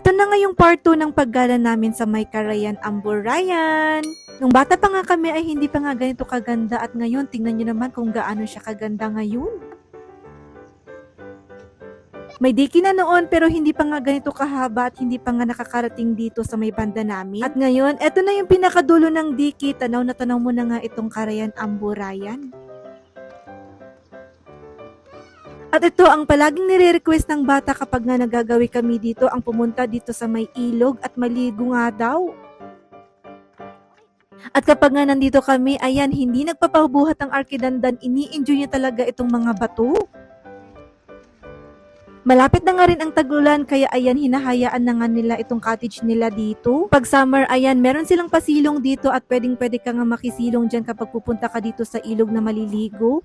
Eto na nga yung part 2 ng paggala namin sa May Carayan, Amburayan. Nung bata pa nga kami ay hindi pa nga ganito kaganda at ngayon tingnan nyo naman kung gaano siya kaganda ngayon. May diki na noon pero hindi pa nga ganito kahaba at hindi pa nga nakakarating dito sa may banda namin. At ngayon, eto na yung pinakadulo ng diki. Tanaw na tanaw mo na nga itong Carayan, Amburayan. At ito ang palaging nire-request ng bata kapag nga nagagawi kami dito, ang pumunta dito sa may ilog at maligo nga daw. At kapag nga nandito kami, ayan, hindi nagpapabuhat ang Arkidandan, ini-enjoy niya talaga itong mga bato. Malapit na nga rin ang tag-ulan, kaya ayan, hinahayaan na nga nila itong cottage nila dito. Pag summer, ayan, meron silang pasilong dito at pwedeng-pwede ka nga makisilong dyan kapag pupunta ka dito sa ilog na maliligo.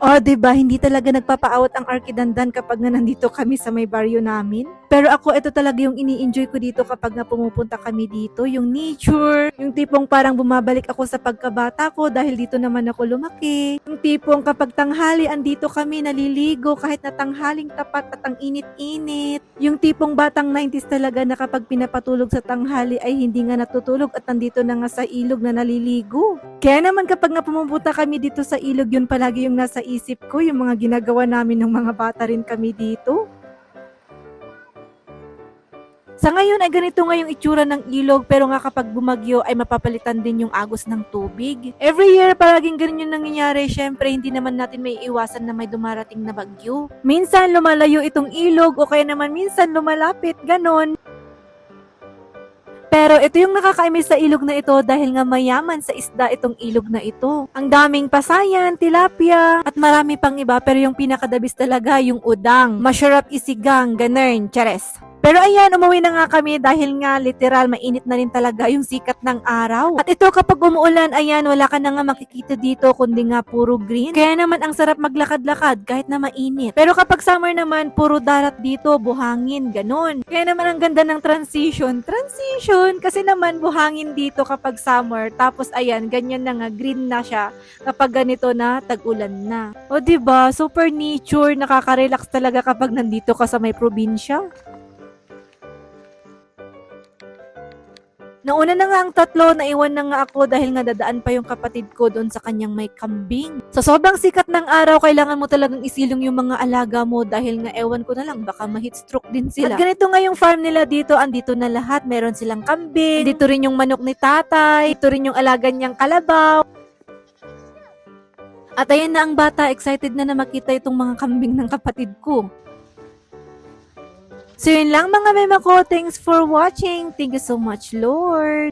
Oh, diba? Hindi talaga nagpapaawat ang Arkidandan kapag nga nandito kami sa may baryo namin. Pero ako, ito talaga yung ini-enjoy ko dito kapag nga pumupunta kami dito. Yung nature, yung tipong parang bumabalik ako sa pagkabata ko dahil dito naman ako lumaki. Yung tipong kapag tanghali, andito kami naliligo kahit na tanghaling tapat at ang init-init. Yung tipong batang 90s talaga na kapag pinapatulog sa tanghali ay hindi nga natutulog at nandito na nga sa ilog na naliligo. Kaya naman kapag nga pumupunta kami dito sa ilog, yun palagi yung nasa isip ko, yung mga ginagawa namin ng mga bata rin kami dito. Sa ngayon ay ganito nga yung itsura ng ilog, pero nga kapag bumagyo ay mapapalitan din yung agos ng tubig. Every year palaging ganun yung nangyayari, syempre hindi naman natin may iwasan na may dumarating na bagyo. Minsan lumalayo itong ilog o kaya naman minsan lumalapit, ganon. Pero ito yung nakakaimis sa ilog na ito dahil nga mayaman sa isda itong ilog na ito. Ang daming pasayan, tilapia, at marami pang iba, pero yung pinakadabis talaga yung udang. Masarap isigang, ganern, chares. Pero ayan, umuwi na nga kami dahil nga literal mainit na rin talaga yung sikat ng araw. At ito kapag umuulan, ayan, wala ka na nga makikita dito kundi nga puro green. Kaya naman ang sarap maglakad-lakad kahit na mainit. Pero kapag summer naman, puro darat dito, buhangin, ganon. Kaya naman ang ganda ng transition kasi naman buhangin dito kapag summer. Tapos ayan, ganyan na nga, green na siya kapag ganito na tag-ulan na. O diba, super nature, nakaka-relax talaga kapag nandito ka sa may probinsya. Nauna na nga ang tatlo, naiwan na nga ako dahil nga dadaan pa yung kapatid ko doon sa kanyang may kambing. Sa sobrang sikat ng araw, kailangan mo talagang isilong yung mga alaga mo dahil nga ewan ko na lang, baka ma-heat stroke din sila. At ganito nga yung farm nila dito, andito na lahat, meron silang kambing, dito rin yung manok ni tatay, dito rin yung alaga niyang kalabaw. At ayan na ang bata, excited na makita itong mga kambing ng kapatid ko. So yun lang mga mema ko. Thanks for watching. Thank you so much, Lord.